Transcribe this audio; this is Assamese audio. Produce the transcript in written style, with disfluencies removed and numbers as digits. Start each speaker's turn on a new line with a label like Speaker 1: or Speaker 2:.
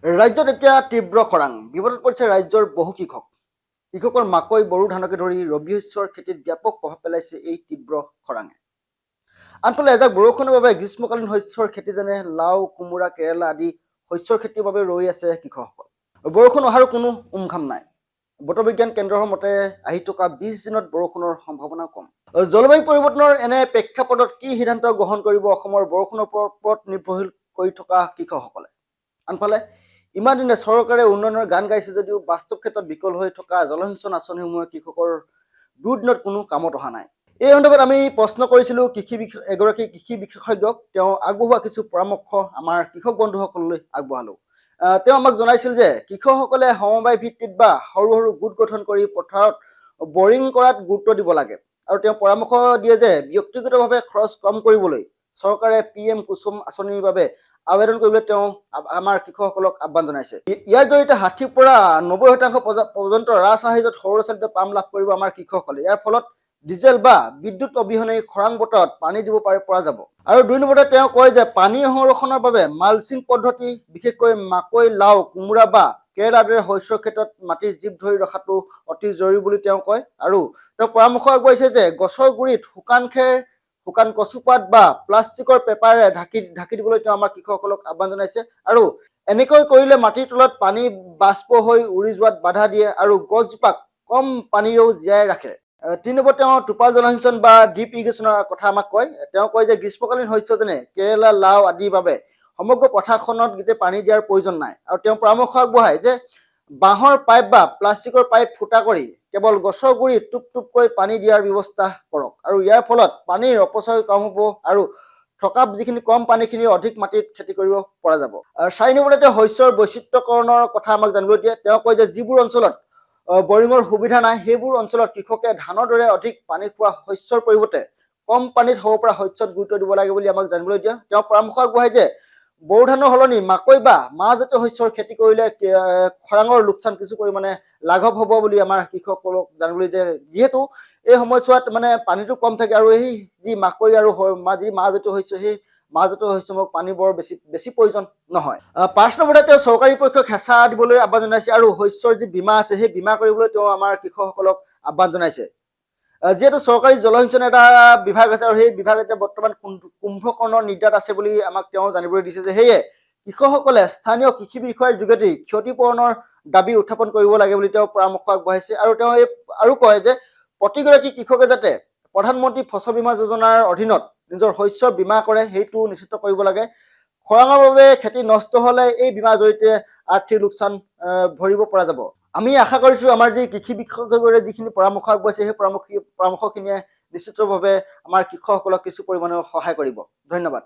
Speaker 1: ৰাজ্যত এতিয়া তীব্ৰ খৰাং বিপদত পৰিছে ৰাজ্যৰ বহু কৃষকৰ মাকৈ বড়ো ধানকে ধৰি ৰবি শস্যৰ খেতিত ব্যাপক প্ৰভাৱ পেলাইছে এই তীব্ৰ খৰাঙে। আনফালে এজাক বৰষুণৰ বাবে গ্ৰীষ্মকালীন শস্যৰ খেতি যেনে লাও কোমোৰা কেৰেলা আদি শস্যৰ খেতিৰ বাবে ৰৈ আছে কৃষকসকল। বৰষুণ অহাৰো কোনো উমঘাম নাই। বতৰ বিজ্ঞান কেন্দ্ৰৰ মতে আহি থকা 20 দিনত বৰষুণৰ সম্ভাৱনা কম। জলবায়ু পৰিৱৰ্তনৰ এনে প্ৰেক্ষাপটত কি সিদ্ধান্ত গ্ৰহণ কৰিব অসমৰ বৰষুণৰ ওপৰত নিৰ্ভৰশীল কৰি থকা কৃষকসকলে। আনফালে ইমান দিনে চৰকাৰে উন্নয়নৰ গান গাইছে যদিও বাস্তৱ ক্ষেত্ৰত বিকল হৈ থকা জলসিঞ্চন আঁচনিসমূহে কৃষকৰ দুৰ্দিনত কোনো কামত অহা নাই। এই সন্দৰ্ভত আমি প্ৰশ্ন কৰিছিলোঁ এগৰাকী কৃষি বিশেষজ্ঞক। তেওঁ আগবঢ়োৱা কিছু পৰামৰ্শ আমাৰ কৃষক বন্ধুসকললৈ আগবঢ়ালোঁ। তেওঁ আমাক জনাইছিল যে কৃষকসকলে সমবায় ভিত্তিত বা সৰু সৰু গোট গঠন কৰি পথাৰত বৰিং কৰাত গুৰুত্ব দিব লাগে। আৰু তেওঁ পৰামৰ্শ দিয়ে যে ব্যক্তিগতভাৱে খৰচ কম কৰিবলৈ চৰকাৰে PM কুসুম আঁচনিৰ বাবে আবেদন কৰিবলৈ তেওঁ আমাৰ কৃষকসকলক আহ্বান জনাইছে। ইয়াৰ জৰিয়তে 60ৰ পৰা 90% পৰ্যন্ত ৰাজসাহায্যত সৌৰচালিত পাম্প লাভ কৰিব আমাৰ কৃষকসকলে। ইয়াৰ ফলত ডিজেল বা বিদ্যুৎ অবিহনে খৰাং বতৰত পানী দিব পৰা যাব। আৰু 2 নম্বৰতে তেওঁ কয় যে পানী সংৰক্ষণৰ বাবে মালচিং পদ্ধতি, বিশেষকৈ মাকৈ লাও কোমোৰা বা কেৰেলাৰ দৰে শস্যৰ ক্ষেত্ৰত মাটিৰ জীপ ধৰি ৰখাটো অতি জৰুৰী বুলি তেওঁ কয়। আৰু তেওঁ পৰামৰ্শ আগবঢ়াইছে যে গছৰ গুৰিত শুকান খেৰ, শুকান কচুপাত বা প্লাষ্টিকৰ পেপাৰে ঢাকি দিবলৈ তেওঁ আমাৰ কৃষকসকলক আহ্বান জনাইছে। আৰু এনেকৈ কৰিলে মাটিৰ তলত পানী বাষ্প হৈ উৰি যোৱাত বাধা দিয়ে আৰু গছজোপাক কম পানীৰেও জীয়াই ৰাখে। 3 নম্বৰ তেওঁ টোপাল জলসিঞ্চন বা ড্ৰিপ ইৰিগেশ্যনৰ কথা আমাক কয়। তেওঁ কয় যে গ্ৰীষ্মকালীন শস্য যেনে কেৰেলা লাও আদিৰ বাবে সমগ্ৰ পথাৰখনত গোটেই পানী দিয়াৰ প্ৰয়োজন নাই। আৰু তেওঁ পৰামৰ্শ আগবঢ়ায় যে বাঁহৰ পাইপ বা প্লাষ্টিকৰ পাইপ ফুটা কৰি কেৱল গছৰ গুৰিত টুপ টুপকৈ পানী দিয়াৰ ব্যৱস্থা কৰক। আৰু ইয়াৰ ফলত পানীৰ অপচয় কম হ'ব আৰু থকা যিখিনি কম পানীখিনি অধিক মাটিত খেতি কৰিব পৰা যাব। 4 নম্বৰতে তেওঁ শস্যৰ বৈচিত্ৰ্যকৰণৰ কথা আমাক জানিবলৈ দিয়ে। তেওঁ কয় যে যিবোৰ অঞ্চলত বৰিঙৰ সুবিধা নাই সেইবোৰ অঞ্চলত কৃষকে ধানৰ দৰে অধিক পানী খোৱা শস্যৰ পৰিৱৰ্তে কম পানীত হ'ব পৰা শস্যত গুৰুত্ব দিব লাগে বুলি আমাক জানিবলৈ দিয়ে। তেওঁ পৰামৰ্শ আগবঢ়ায় যে বড়ো ধানৰ সলনি মাকৈ বা মাহজাতীয় শস্যৰ খেতি কৰিলে খৰাঙৰ লোকচান কিছু পৰিমাণে লাঘৱ হ'ব বুলি আমাৰ কৃষকসকলক জানিবলৈ দিয়ে। যিহেতু এই সময়ছোৱাত পানীটো কম থাকে আৰু এই যি মাকৈ আৰু যি মাহজাতীয় শস্য সেই মাহজাতীয় শস্যসমূহ পানী বৰ বেছি প্ৰয়োজন নহয়। 5 নম্বৰতে তেওঁ চৰকাৰী পক্ষক হেঁচা দিবলৈ আহ্বান জনাইছে আৰু শস্যৰ যি বীমা আছে সেই বীমা কৰিবলৈ তেওঁ আমাৰ কৃষকসকলক আহ্বান জনাইছে। যিহেতু চৰকাৰী জলসিঞ্চন এটা বিভাগ আছে আৰু সেই বিভাগ এতিয়া বৰ্তমান কুম্ভকৰ্ণৰ নিদ্ৰাত আছে বুলি আমাক তেওঁ জানিবলৈ দিছে। যে সেয়ে কৃষকসকলে স্থানীয় কৃষি বিষয়াৰ যোগেদি ক্ষতিপূৰণৰ দাবী উত্থাপন কৰিব লাগে বুলি তেওঁ পৰামৰ্শ আগবঢ়াইছে। আৰু তেওঁ আৰু কয় যে প্ৰতিগৰাকী কৃষকে যাতে প্ৰধানমন্ত্ৰী ফচল বীমা যোজনাৰ অধীনত নিজৰ শস্যৰ বীমা কৰে সেইটো নিশ্চিত কৰিব লাগে। খৰাঙৰ বাবে খেতি নষ্ট হ'লে এই বীমাৰ জৰিয়তে আৰ্থিক লোকচান ভৰিব পৰা যাব। আমি আশা কৰিছোঁ আমাৰ যি কৃষি বিশেষজ্ঞৰে যিখিনি পৰামৰ্শ আগবঢ়াইছে সেই পৰামৰ্শখিনিয়ে নিশ্চিতভাৱে আমাৰ কৃষকসকলক কিছু পৰিমাণে সহায় কৰিব। ধন্যবাদ।